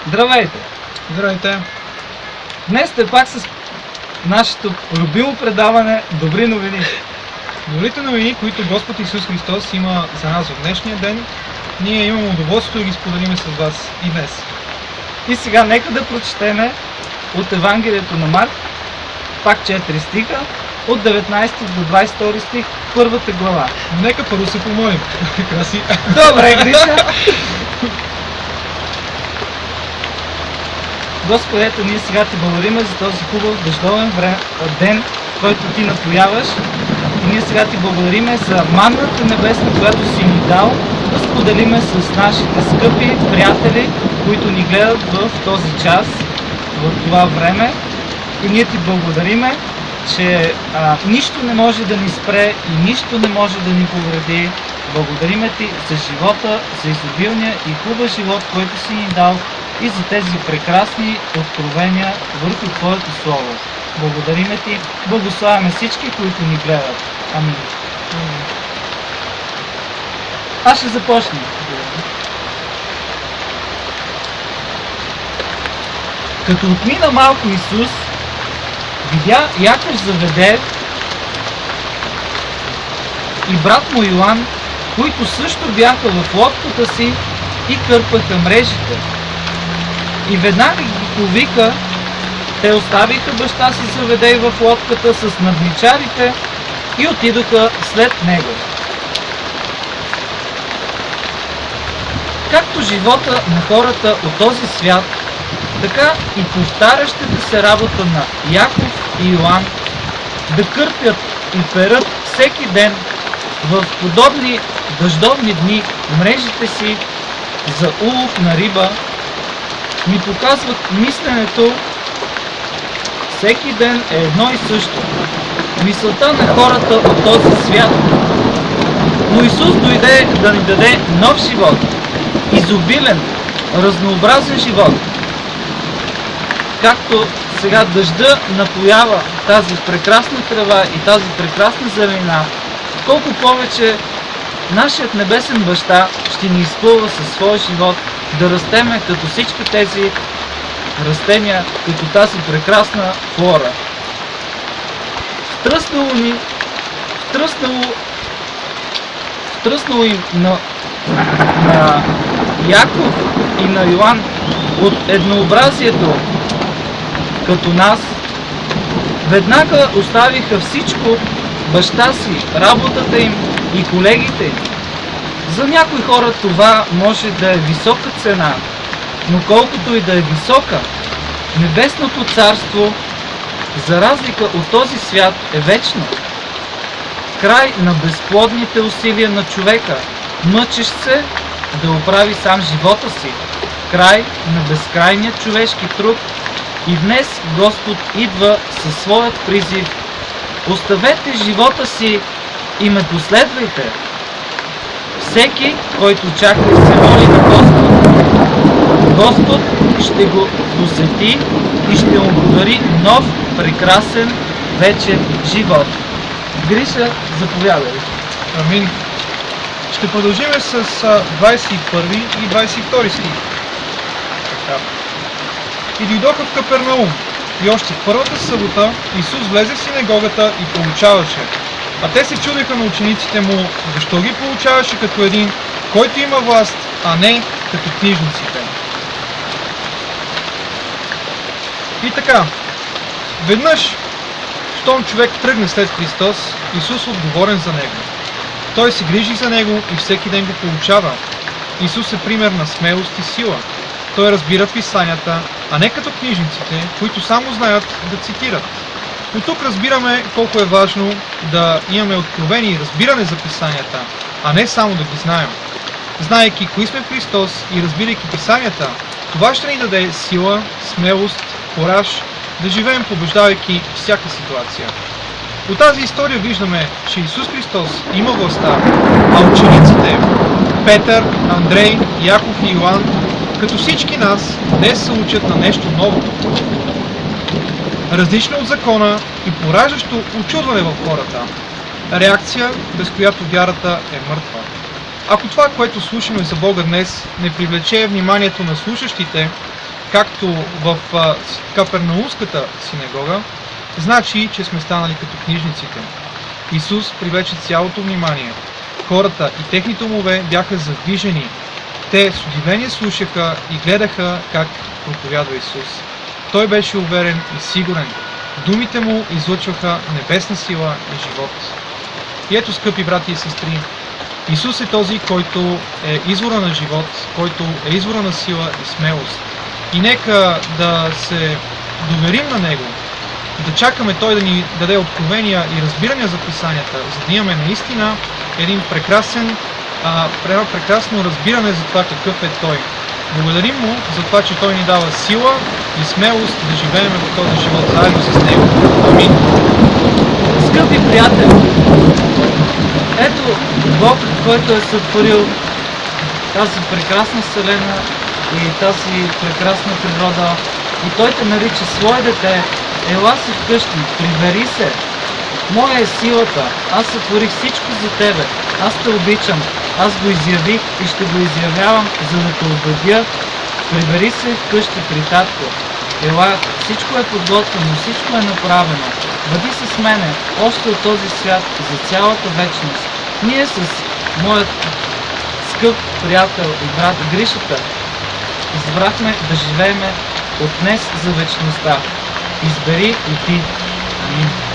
Здравейте! Здравейте! Днес сте пак с нашето любимо предаване Добри новини. Добрите новини, които Господ Исус Христос има за нас в днешния ден, ние имаме удоволствието да ги споделиме с вас и днес. И сега нека да прочетеме от Евангелието на Марк, пак 4 стиха, от 19 до 22 стих, първата глава. Но нека първо се помолим. Краси. Добре, Гриша! Господи, ето ние сега ти благодарим за този хубав дъждовен ден, в който ти напояваш. И ние сега ти благодарим за манната небесна, която си ни дал, да споделиме с нашите скъпи приятели, които ни гледат в този час, в това време. И ние ти благодариме, че нищо не може да ни спре и нищо не може да ни повреди. Благодариме ти за живота, за изобилния и хубав живот, който си ни дал, и за тези прекрасни откровения върху Твоето Слово. Благодариме Ти, благославяме всички, които ни гледат. Амин. Аз ще започна. Като отмина малко Исус, видя Яков Заведеев и брат му Йоан, които също бяха в лодката си и кърпаха мрежите. И веднага ги повика, те оставиха баща си Заведей в лодката с надничарите и отидоха след него. Както живота на хората от този свят, така и повтарящата се работа на Яков и Йоан да кърпят и перат всеки ден в подобни дъждовни дни мрежите си за улов на риба, ни показват мисленето всеки ден е едно и също. Мисълта на хората от този свят. Но Исус дойде да ни даде нов живот, изобилен, разнообразен живот. Както сега дъжда напоява тази прекрасна трева и тази прекрасна зелена, колко повече нашият небесен баща ще ни изпълва със своя живот да растеме като всички тези растения, като тази прекрасна флора. Втръснало им на Яков и на Йоан от еднообразието като нас, веднага оставиха всичко, баща си, работата им и колегите им. За някои хора това може да е висока цена, но колкото и да е висока, Небесното царство, за разлика от този свят, е вечно. Край на безплодните усилия на човека, мъчещ се да оправи сам живота си. Край на безкрайния човешки труд. И днес Господ идва със своят призив: оставете живота си и ме последвайте. Всеки, който чака и се моли на Господ ще го посети и ще му подари нов, прекрасен, вечен живот. Гриша, заповядай. Амин. Ще продължим с 21 и 22 стих. Така. И дойдоха в Капернаум. И още в първата събота Исус влезе в синагогата и получаваше. А те се чудеха на учениците му, защо ги получаваше като един, който има власт, а не като книжниците. И така, веднъж, щом човек тръгне след Христос, Исус е отговорен за него. Той се грижи за него и всеки ден го получава. Исус е пример на смелост и сила. Той разбира писанията, а не като книжниците, които само знаят да цитират. Но тук разбираме колко е важно да имаме откровение и разбиране за писанията, а не само да ги знаем. Знаейки кои сме в Христос и разбирайки писанията, това ще ни даде сила, смелост, кураж да живеем, побеждавайки всяка ситуация. От тази история виждаме, че Исус Христос има властта, а учениците Петър, Андрей, Яков и Йоан, като всички нас, днес се учат на нещо ново. Различно от закона и пораждащо очудване в хората. Реакция, без която вярата е мъртва. Ако това, което слушаме за Бога днес, не привлече вниманието на слушащите, както в Капернаумската синагога, значи, че сме станали като книжниците. Исус привлече цялото внимание. Хората и техните умове бяха задвижени. Те с удивление слушаха и гледаха как проповядва Исус. Той беше уверен и сигурен. Думите му излъчваха небесна сила и живот. И ето, скъпи брати и сестри, Исус е този, който е извора на живот, който е извора на сила и смелост. И нека да се доверим на Него, да чакаме Той да ни даде откровения и разбирания за Писанията, за да имаме наистина едно прекрасно разбиране за това какъв е Той. Благодарим Му за това, че Той ни дава сила и смелост да живеем в този живот заедно с Него. Амин. Скъпи приятели, ето Бог, който е сътворил тази прекрасна вселена и тази прекрасна природа, и Той те нарича свое дете. Ела си вкъщи, прибери се. Моя е силата, аз сътворих всичко за тебе, аз те обичам, аз го изявих и ще го изявявам, за да те убедя. Прибери се вкъщи при татко. Ела, всичко е подготвено, всичко е направено. Бъди с мене още от този свят за цялата вечност. Ние с моят скъп приятел и брат Гришата избрахме да живееме от днес за вечността. Избери и ти. Амин.